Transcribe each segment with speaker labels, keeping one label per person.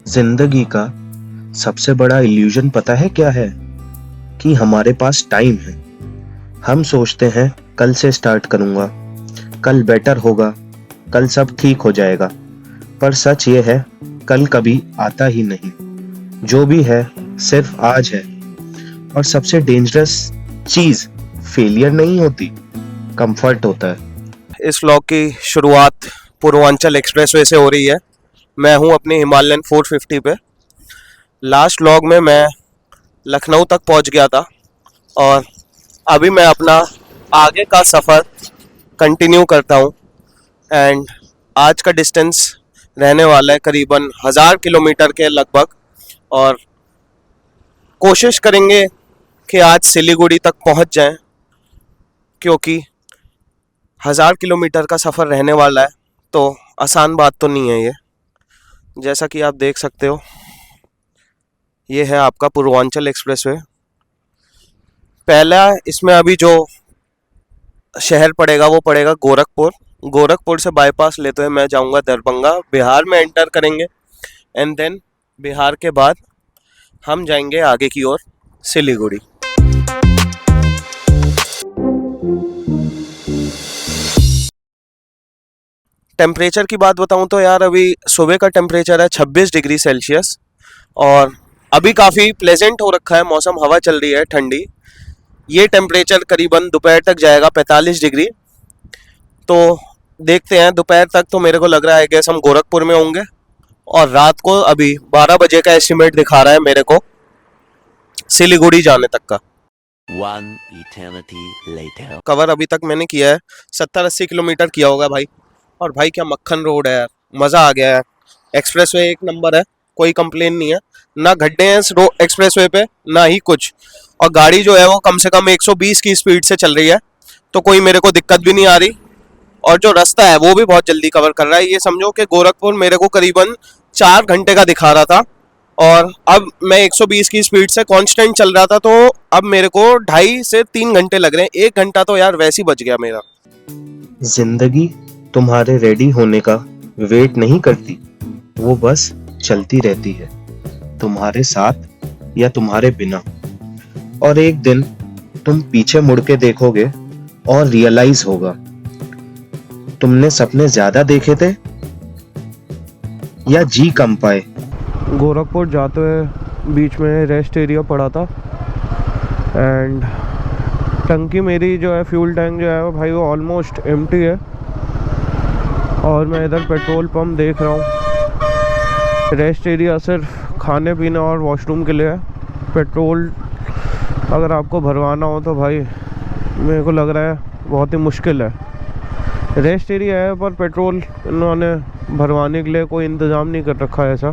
Speaker 1: जिंदगी का सबसे बड़ा इल्यूजन पता है क्या है? कि हमारे पास टाइम है। हम सोचते हैं कल से स्टार्ट करूंगा, कल बेटर होगा, कल सब ठीक हो जाएगा। पर सच ये है, कल कभी आता ही नहीं। जो भी है सिर्फ आज है। और सबसे डेंजरस चीज फेलियर नहीं होती, कंफर्ट होता है।
Speaker 2: इस व्लॉग की शुरुआत पूर्वांचल एक्सप्रेसवे से हो रही है। मैं हूं अपने हिमालयन 450 पे। लास्ट व्लॉग में मैं लखनऊ तक पहुंच गया था और अभी मैं अपना आगे का सफ़र कंटिन्यू करता हूं। एंड आज का डिस्टेंस रहने वाला है करीबन 1000 किलोमीटर के लगभग। और कोशिश करेंगे कि आज सिलीगुड़ी तक पहुंच जाएं, क्योंकि 1000 किलोमीटर का सफ़र रहने वाला है तो आसान बात तो नहीं है ये। जैसा कि आप देख सकते हो, ये है आपका पूर्वांचल एक्सप्रेसवे। पहला इसमें अभी जो शहर पड़ेगा वो पड़ेगा गोरखपुर। गोरखपुर से बाईपास लेते हुए मैं जाऊंगा दरभंगा, बिहार में एंटर करेंगे। एंड देन बिहार के बाद हम जाएंगे आगे की ओर सिलीगुड़ी। टेम्परेचर की बात बताऊं तो यार अभी सुबह का टेम्परेचर है 26 डिग्री सेल्सियस और अभी काफ़ी प्लेजेंट हो रखा है मौसम, हवा चल रही है ठंडी। ये टेम्परेचर करीबन दोपहर तक जाएगा 45 डिग्री। तो देखते हैं, दोपहर तक तो मेरे को लग रहा है कि हम गोरखपुर में होंगे। और रात को अभी 12 बजे का एस्टिमेट दिखा रहा है मेरे को सिलीगुड़ी जाने तक का।
Speaker 3: One eternity later.
Speaker 2: कवर अभी तक मैंने किया है 70-80 किलोमीटर किया होगा भाई। और भाई क्या मक्खन रोड है यार, मज़ा आ गया है। एक्सप्रेसवे एक नंबर है, कोई कंप्लेन नहीं है। ना गड्ढे हैं इस एक्सप्रेसवे पे, ना ही कुछ। और गाड़ी जो है वो कम से कम 120 की स्पीड से चल रही है, तो कोई मेरे को दिक्कत भी नहीं आ रही। और जो रास्ता है वो भी बहुत जल्दी कवर कर रहा है। ये समझो कि गोरखपुर मेरे को करीबन 4 घंटे का दिखा रहा था और अब मैं 120 की स्पीड से कांस्टेंट चल रहा था, तो अब मेरे को 2.5 से 3 घंटे लग रहे हैं। 1 घंटा तो यार वैसे ही बच गया मेरा।
Speaker 1: जिंदगी तुम्हारे रेडी होने का वेट नहीं करती, वो बस चलती रहती है, तुम्हारे साथ या तुम्हारे बिना। और एक दिन तुम पीछे मुड़ के देखोगे और रियलाइज होगा तुमने सपने ज्यादा देखे थे या जी कम पाए।
Speaker 4: गोरखपुर जाते हुए बीच में रेस्ट एरिया पड़ा था एंड टंकी मेरी जो है, फ्यूल टैंक जो है वो भाई वो ऑलमोस्ट एम्प्टी है। और मैं इधर पेट्रोल पंप देख रहा हूँ। रेस्ट एरिया सिर्फ खाने पीने और वॉशरूम के लिए है। पेट्रोल अगर आपको भरवाना हो तो भाई मेरे को लग रहा है बहुत ही मुश्किल है। रेस्ट एरिया है पर पेट्रोल इन्होंने भरवाने के लिए कोई इंतज़ाम नहीं कर रखा है ऐसा।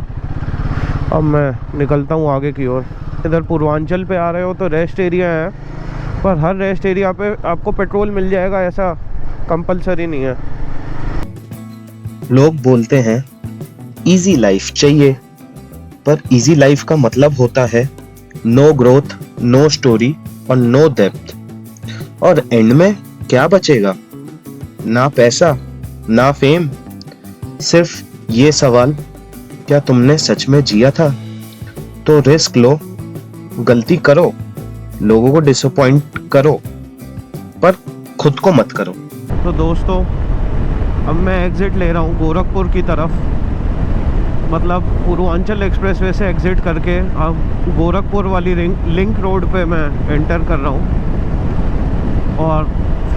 Speaker 4: अब मैं निकलता हूँ आगे की ओर। इधर पूर्वांचल पे आ रहे हो तो रेस्ट एरिया है, पर हर रेस्ट एरिया पे आपको पेट्रोल मिल जाएगा ऐसा कंपलसरी नहीं है।
Speaker 1: लोग बोलते हैं इजी लाइफ चाहिए, पर इजी लाइफ का मतलब होता है नो ग्रोथ, नो स्टोरी और नो डेप्थ। और एंड में क्या बचेगा? ना पैसा, ना फेम, सिर्फ ये सवाल, क्या तुमने सच में जिया था? तो रिस्क लो, गलती करो, लोगों को डिसअपॉइंट करो, पर खुद को मत करो।
Speaker 4: तो दोस्तों, अब मैं एग्ज़िट ले रहा हूँ गोरखपुर की तरफ। मतलब पूर्वांचल एक्सप्रेसवे से एग्ज़िट करके अब गोरखपुर वाली लिंक रोड पे मैं एंटर कर रहा हूँ। और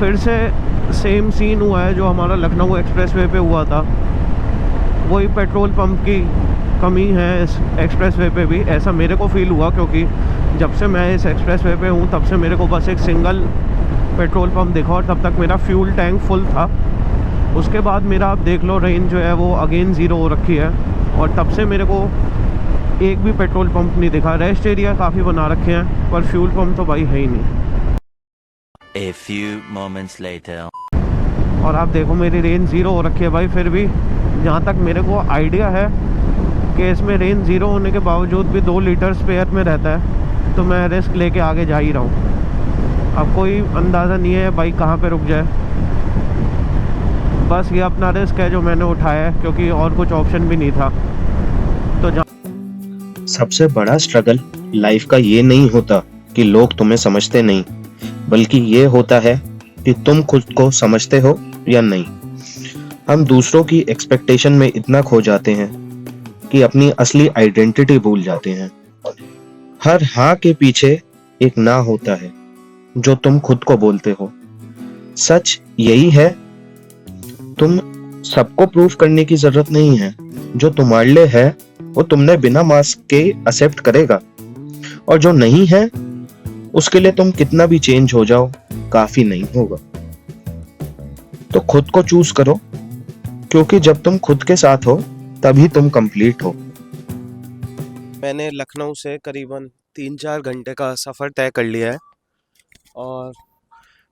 Speaker 4: फिर से सेम सीन हुआ है जो हमारा लखनऊ एक्सप्रेसवे पे हुआ था। वही पेट्रोल पंप की कमी है इस एक्सप्रेसवे पे भी, ऐसा मेरे को फील हुआ। क्योंकि जब से मैं इस एक्सप्रेसवे पे हूँ तब से मेरे को बस एक सिंगल पेट्रोल पंप दिखा और तब तक मेरा फ्यूल टैंक फुल था। उसके बाद मेरा आप देख लो रेंज जो है वो अगेन ज़ीरो हो रखी है और तब से मेरे को एक भी पेट्रोल पंप नहीं दिखा। रेस्ट एरिया काफ़ी बना रखे हैं पर फ्यूल पंप तो भाई है ही नहीं।
Speaker 3: A few moments later.
Speaker 4: और आप देखो मेरी रेंज ज़ीरो हो रखी है भाई। फिर भी जहाँ तक मेरे को आइडिया है कि इसमें रेंज ज़ीरो होने के बावजूद भी 2 लीटर स्पेयर में रहता है, तो मैं रिस्क लेके आगे जा ही रहा हूँ। अब कोई अंदाज़ा नहीं है बाइक कहाँ पे रुक जाए। बस ये अपना रिस्क है जो मैंने उठाया है, क्योंकि और कुछ ऑप्शन भी नहीं था। तो
Speaker 1: सबसे बड़ा स्ट्रगल लाइफ का ये नहीं होता कि लोग तुम्हें समझते नहीं, बल्कि ये होता है कि तुम खुद को समझते हो या नहीं। हम दूसरों की एक्सपेक्टेशन में इतना खो जाते हैं कि अपनी असली आइडेंटिटी भूल जाते हैं। हर हाँ के पीछे एक ना होता है जो तुम खुद को बोलते हो। सच यही है, तुम सबको प्रूफ करने की जरूरत नहीं है। जो तुम्हारे लिए है वो तुमने बिना मास्क के एक्सेप्ट करेगा, और जो नहीं है उसके लिए तुम कितना भी चेंज हो जाओ काफी नहीं होगा। तो खुद को चूज करो, क्योंकि जब तुम खुद के साथ हो तभी तुम कंप्लीट हो।
Speaker 2: मैंने लखनऊ से करीबन 3-4 घंटे का सफ़र तय कर लिया है और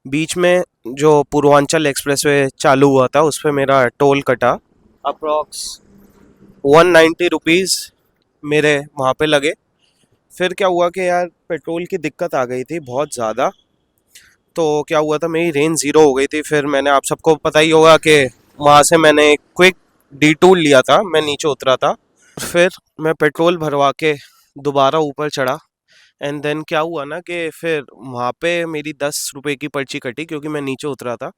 Speaker 2: बीच में जो पूर्वांचल एक्सप्रेसवे चालू हुआ था उस पर मेरा टोल कटा। अप्रॉक्स 190 रुपीज़ मेरे वहाँ पे लगे। फिर क्या हुआ कि यार पेट्रोल की दिक्कत आ गई थी बहुत ज़्यादा, तो क्या हुआ था मेरी रेंज ज़ीरो हो गई थी। फिर मैंने, आप सबको पता ही होगा कि वहाँ से मैंने एक क्विक डिटूर लिया था, मैं नीचे उतरा था, फिर मैं पेट्रोल भरवा के दोबारा ऊपर चढ़ा। एंड देन क्या हुआ ना कि फिर वहाँ पे मेरी 10 रुपए की पर्ची कटी क्योंकि मैं नीचे उतरा था।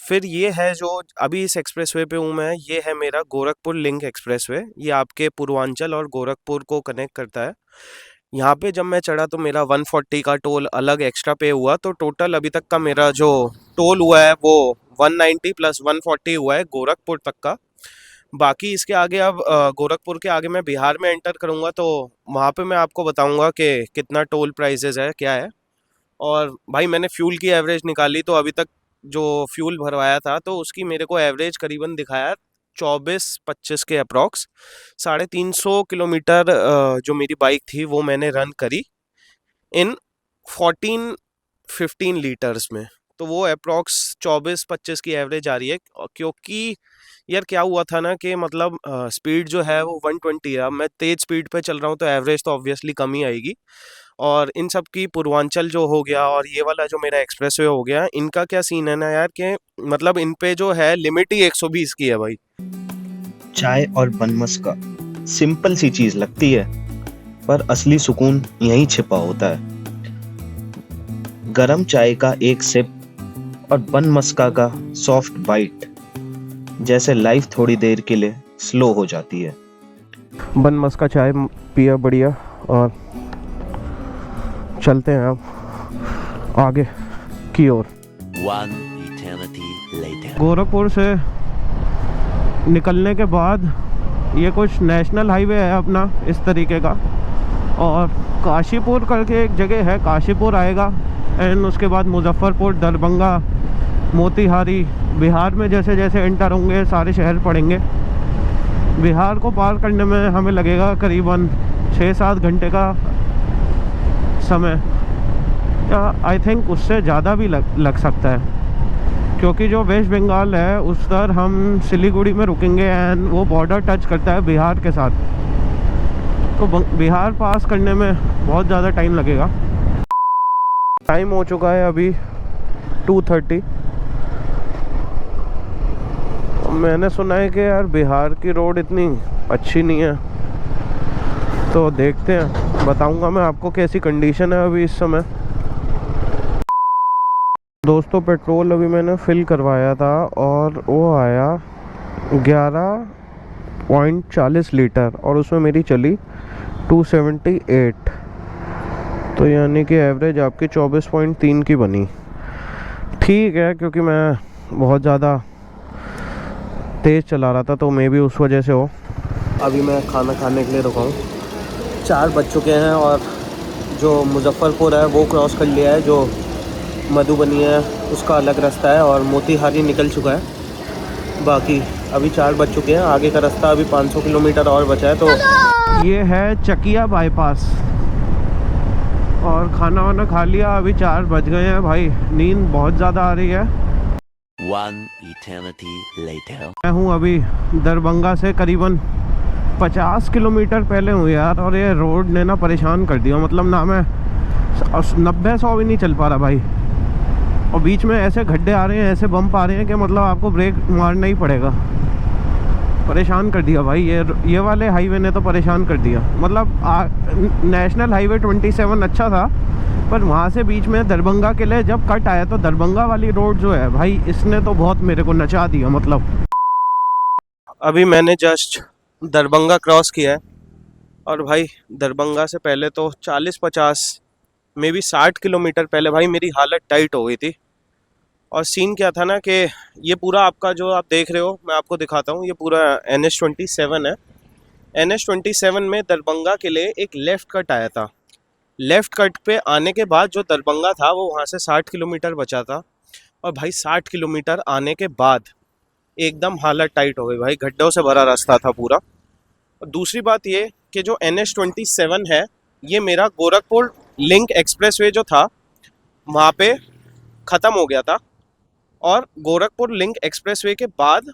Speaker 2: फिर ये है जो अभी इस एक्सप्रेसवे पे हूँ मैं, ये है मेरा गोरखपुर लिंक एक्सप्रेसवे। ये आपके पूर्वांचल और गोरखपुर को कनेक्ट करता है। यहाँ पे जब मैं चढ़ा तो मेरा 140 का टोल अलग एक्स्ट्रा पे हुआ, तो टोटल अभी तक का मेरा जो टोल हुआ है वो 190 प्लस 140 हुआ है गोरखपुर तक का। बाकी इसके आगे अब गोरखपुर के आगे मैं बिहार में एंटर करूँगा तो वहाँ पे मैं आपको बताऊँगा कि कितना टोल प्राइजेज़ है, क्या है। और भाई मैंने फ्यूल की एवरेज निकाली तो अभी तक जो फ्यूल भरवाया था तो उसकी मेरे को एवरेज करीबन दिखाया 24-25 के अप्रॉक्स। 350 किलोमीटर जो मेरी बाइक थी वो मैंने रन करी इन 14-15 लीटर्स में, तो वो अप्रॉक्स 24-25 की एवरेज आ रही है। क्योंकि यार क्या हुआ था ना कि मतलब स्पीड जो है वो 120 है। अब मैं तेज़ स्पीड पे चल रहा हूँ तो एवरेज तो ऑब्वियसली कम ही आएगी। और इन सब की पूर्वांचल जो हो गया और ये वाला जो मेरा एक्सप्रेसवे हो गया, इनका क्या सीन है ना यार कि मतलब इन पे जो है लिमिट ही 120 की है भाई।
Speaker 1: चाय और बन मस्का सिंपल सी चीज लगती है, पर असली सुकून यहीं छिपा होता है। गरम चाय का एक सिप और बन मस्का का सॉफ्ट बाइट, जैसे लाइफ थोड़ी देर के लिए स्लो हो जाती है।
Speaker 4: बन मस्का चाय पिया बढ़िया, और चलते हैं अब आगे की ओर।
Speaker 3: One eternity later.
Speaker 4: गोरखपुर से निकलने के बाद ये कुछ नेशनल हाईवे है अपना इस तरीके का, और काशीपुर करके एक जगह है, काशीपुर आएगा। एंड उसके बाद मुजफ्फरपुर, दरभंगा, मोतिहारी, बिहार में जैसे जैसे एंटर होंगे सारे शहर पड़ेंगे। बिहार को पार करने में हमें लगेगा करीबन 6-7 घंटे का समय, या आई थिंक उससे ज़्यादा भी लग सकता है, क्योंकि जो वेस्ट बंगाल है उस पर हम सिलीगुड़ी में रुकेंगे एंड वो बॉर्डर टच करता है बिहार के साथ, तो बिहार पास करने में बहुत ज़्यादा टाइम लगेगा। टाइम हो चुका है अभी 2:30। मैंने सुना है कि यार बिहार की रोड इतनी अच्छी नहीं है, तो देखते हैं, बताऊंगा मैं आपको कैसी कंडीशन है अभी इस समय। दोस्तों पेट्रोल अभी मैंने फिल करवाया था और वो आया 11.40 लीटर, और उसमें मेरी चली 278, तो यानी कि एवरेज आपकी 24.3 की बनी। ठीक है, क्योंकि मैं बहुत ज़्यादा तेज़ चला रहा था तो मे भी उस वजह से हो।
Speaker 2: अभी मैं खाना खाने के लिए रुका हूँ, 4 बज चुके हैं और जो मुजफ्फरपुर है वो क्रॉस कर लिया है, जो मधुबनी है उसका अलग रास्ता है, और मोतिहारी निकल चुका है। बाकी अभी 4 बज चुके हैं, आगे का रास्ता अभी 500 किलोमीटर और बचा है। तो
Speaker 4: ये है चकिया बाईपास, और खाना वाना खा लिया, अभी 4 बज गए हैं भाई, नींद बहुत ज़्यादा आ रही है।
Speaker 3: One eternity later.
Speaker 4: मैं हूँ अभी दरभंगा से करीबन 50 किलोमीटर पहले हूँ यार, और ये रोड ने ना परेशान कर दिया, मतलब ना मैं 90-100 भी नहीं चल पा रहा भाई, और बीच में ऐसे गड्ढे आ रहे हैं, ऐसे बम्प आ रहे हैं कि मतलब आपको ब्रेक मारना ही पड़ेगा। परेशान कर दिया भाई। ये वाले हाईवे ने तो परेशान कर दिया। मतलब नेशनल हाईवे 27 अच्छा था, पर वहाँ से बीच में दरभंगा के लिए जब कट आया तो दरभंगा वाली रोड जो है भाई, इसने तो बहुत मेरे को नचा दिया। मतलब
Speaker 2: अभी मैंने जस्ट दरभंगा क्रॉस किया है और भाई दरभंगा से पहले तो 40-50 मे बी 60 किलोमीटर पहले भाई मेरी हालत टाइट हो गई थी। और सीन क्या था ना कि ये पूरा आपका जो आप देख रहे हो, मैं आपको दिखाता हूँ, ये पूरा NH27 है। NH27 में दरभंगा के लिए एक लेफ़्ट कट आया था। लेफ़्ट कट पे आने के बाद जो दरभंगा था वो वहाँ से 60 किलोमीटर बचा था। और भाई 60 किलोमीटर आने के बाद एकदम हालत टाइट हो गई भाई, गड्ढों से भरा रास्ता था पूरा। और दूसरी बात ये कि जो NH27 है, ये मेरा गोरखपुर लिंक एक्सप्रेसवे जो था वहाँ पे ख़त्म हो गया था। और गोरखपुर लिंक एक्सप्रेसवे के बाद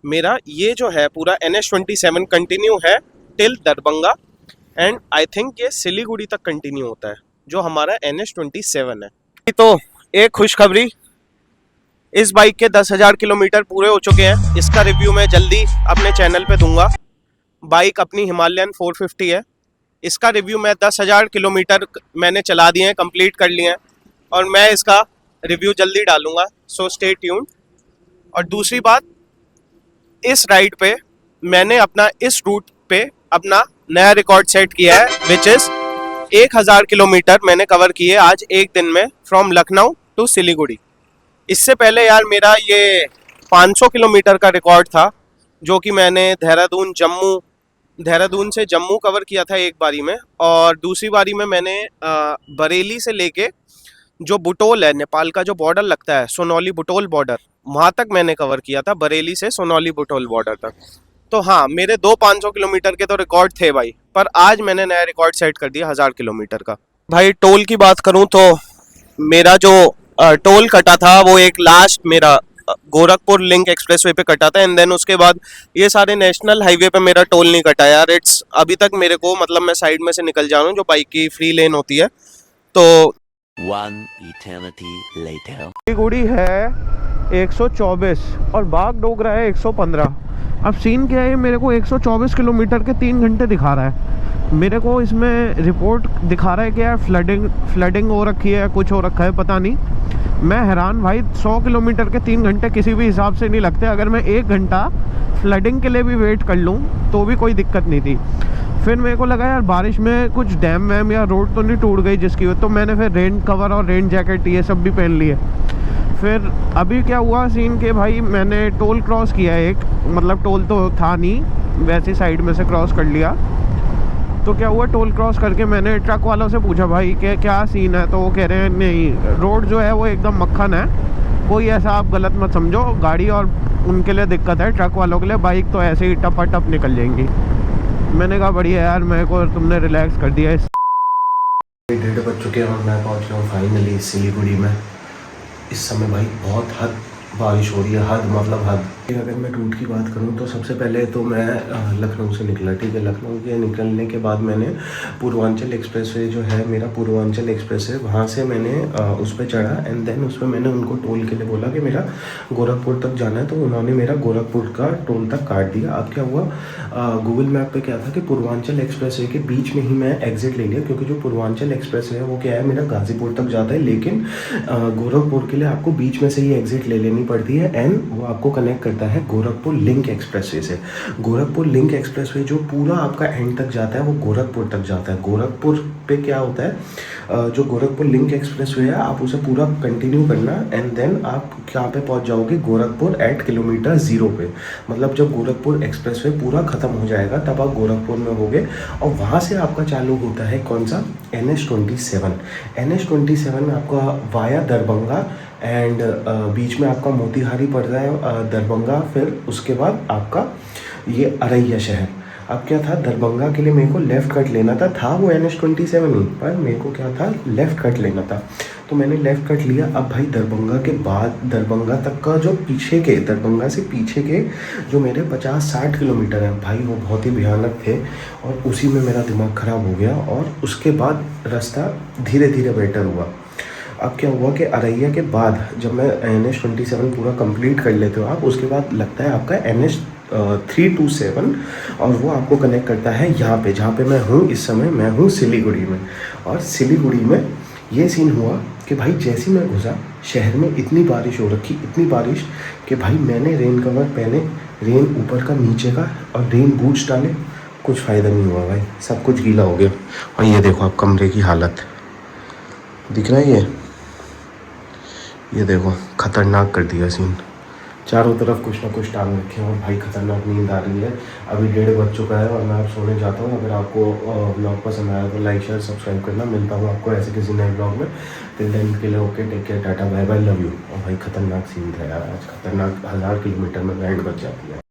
Speaker 2: मेरा ये जो है पूरा NH27 कंटिन्यू है till Darbhanga, and I think ये सिलीगुड़ी तक कंटिन्यू होता है जो हमारा NH27 है। तो एक खुशखबरी, इस बाइक के 10,000 किलोमीटर पूरे हो चुके हैं। इसका रिव्यू मैं जल्दी अपने चैनल पे दूंगा। बाइक अपनी हिमालयन 450 है। इसका रिव्यू मैं 10,000 किलोमीटर मैंने चला दिए हैं, कंप्लीट कर लिए हैं, और मैं इसका रिव्यू जल्दी डालूंगा, सो स्टे ट्यून्ड। और दूसरी बात, इस राइड पे मैंने अपना इस रूट पे अपना नया रिकॉर्ड सेट किया है, विच इज़ 1,000 किलोमीटर मैंने कवर किए आज एक दिन में, फ्रॉम लखनऊ टू सिलीगुड़ी। इससे पहले यार मेरा ये 500 किलोमीटर का रिकॉर्ड था, जो कि मैंने देहरादून से जम्मू कवर किया था एक बारी में, और दूसरी बारी में मैंने बरेली से लेके जो बुटोल है, नेपाल का जो बॉर्डर लगता है, सोनौली बुटोल बॉर्डर, वहाँ तक मैंने कवर किया था, बरेली से सोनौली बुटोल बॉर्डर तक। तो हाँ, मेरे 500 किलोमीटर के तो रिकॉर्ड थे भाई, पर आज मैंने नया रिकॉर्ड सेट कर दिया 1,000 किलोमीटर का। भाई टोल की बात करूँ तो मेरा जो टोल कटा था वो एक लास्ट मेरा गोरखपुर लिंक एक्सप्रेसवे पे कटा था, एंड देन उसके बाद ये सारे नेशनल हाईवे पे मेरा टोल नहीं कटा यार। इट्स अभी तक मेरे को, मतलब मैं साइड में से निकल जा रहा हूँ, जो बाइक की फ्री लेन होती है। तो
Speaker 3: One eternity later.
Speaker 4: सिलीगुड़ी है 124 और बागडोगरा है 115। अब सीन क्या है, मेरे को 124 किलोमीटर के 3 घंटे दिखा रहा है। मेरे को इसमें रिपोर्ट दिखा रहा है कि यार फ्लडिंग हो रखी है, कुछ हो रखा है, पता नहीं। मैं हैरान भाई, 100 किलोमीटर के 3 घंटे किसी भी हिसाब से नहीं लगते। अगर मैं 1 घंटा फ्लडिंग के लिए भी वेट कर लूँ तो भी कोई दिक्कत नहीं थी। फिर मेरे को लगा यार बारिश में कुछ डैम वैम या रोड तो नहीं टूट गई जिसकी, तो मैंने फिर रेन कवर और रेन जैकेट ये सब भी पहन लिए। फिर अभी क्या हुआ सीन के भाई, मैंने टोल क्रॉस किया एक, मतलब टोल तो था नहीं, वैसे साइड में से क्रॉस कर लिया। तो क्या हुआ, टोल क्रॉस करके मैंने ट्रक वालों से पूछा भाई कि क्या सीन है, तो वो कह रहे हैं नहीं, रोड जो है वो एकदम मक्खन है, कोई ऐसा आप गलत मत समझो, गाड़ी और उनके लिए दिक्कत है, ट्रक वालों के लिए बाइक तो ऐसे ही टप निकल जाएंगी। मैंने कहा बढ़िया यार, मेरे को तुमने रिलैक्स कर दिया।
Speaker 1: 1:30 बज चुके हैं और मैं पहुंच गया हूँ फाइनली सिलीगुड़ी में। इस समय भाई बहुत हद बारिश हो रही है, हद मतलब हद। अगर मैं रूट की बात करूं तो सबसे पहले तो मैं लखनऊ से निकला, ठीक है। लखनऊ के निकलने के बाद मैंने पूर्वांचल एक्सप्रेसवे जो है मेरा, पूर्वांचल एक्सप्रेस है, वहाँ से मैंने उस पर चढ़ा, एंड देन उस पर मैंने उनको टोल के लिए बोला कि मेरा गोरखपुर तक जाना है, तो उन्होंने मेरा गोरखपुर का टोल तक काट दिया। अब क्या हुआ, गूगल मैप पे क्या था कि पूर्वांचल एक्सप्रेसवे के बीच में ही मैं एग्जिट ले लिया, क्योंकि जो पूर्वांचल एक्सप्रेसवे है वो क्या है, मेरा गाजीपुर तक जाता है, लेकिन गोरखपुर के लिए आपको बीच में से ही एग्जिट ले लेनी पड़ती है, एंड वो आपको कनेक्ट करता है गोरखपुर लिंक एक्सप्रेसवे से। गोरखपुर लिंक एक्सप्रेसवे जो पूरा आपका एंड तक जाता है वो गोरखपुर तक जाता है। गोरखपुर पे क्या होता है, जो गोरखपुर लिंक एक्सप्रेसवे है आप उसे पूरा कंटिन्यू करना, एंड देन आप कहाँ पे पहुँच जाओगे, गोरखपुर एट किलोमीटर 0 पे। मतलब जब गोरखपुर एक्सप्रेसवे पूरा ख़त्म हो जाएगा तब आप गोरखपुर में होगे, और वहाँ से आपका चालू होता है कौन सा, NH27। NH27 में आपका वाया दरभंगा, एंड बीच में आपका मोतिहारी पड़ रहा है, दरभंगा, फिर उसके बाद आपका ये अरैया शहर। अब क्या था, दरभंगा के लिए मेरे को लेफ़्ट कट लेना था वो NH27 ही, पर मेरे को क्या था, लेफ़्ट कट लेना था, तो मैंने लेफ़्ट कट लिया। अब भाई दरभंगा के बाद दरभंगा तक का जो पीछे के, दरभंगा से पीछे के जो मेरे 50-60 किलोमीटर हैं भाई, वो बहुत ही भयानक थे, और उसी में मेरा दिमाग ख़राब हो गया, और उसके बाद रास्ता धीरे धीरे बेटर हुआ। अब क्या हुआ कि अरैया के बाद जब मैं NH27 पूरा कंप्लीट कर लेते हो आप, उसके बाद लगता है आपका 327 और वो आपको कनेक्ट करता है यहाँ पे जहाँ पे मैं हूँ इस समय। मैं हूँ सिलीगुड़ी में, और सिलीगुड़ी में ये सीन हुआ कि भाई जैसे ही मैं घुसा शहर में इतनी बारिश हो रखी, इतनी बारिश कि भाई मैंने रेन कवर पहने, रेन ऊपर का नीचे का, और रेन बूट्स डाले, कुछ फ़ायदा नहीं हुआ भाई, सब कुछ गीला हो गया। और ये देखो आप कमरे की हालत दिख रहा है, ये देखो ख़तरनाक कर दिया सीन। चारों तरफ कुछ ना कुछ टांग रखे हैं और भाई ख़तरनाक नींद आ रही है। अभी 1:30 बज चुका है और मैं अब सोने जाता हूँ। अगर आपको ब्लॉग पसंद आया तो लाइक शेयर सब्सक्राइब करना। मिलता हूँ आपको ऐसे किसी नए ब्लॉग में। टिल देन के लिए okay, take care, tata bye bye, love you. और भाई ख़तरनाक सीन था यार आज, ख़तरनाक। 1000 किलोमीटर में बैंड बज जाती है।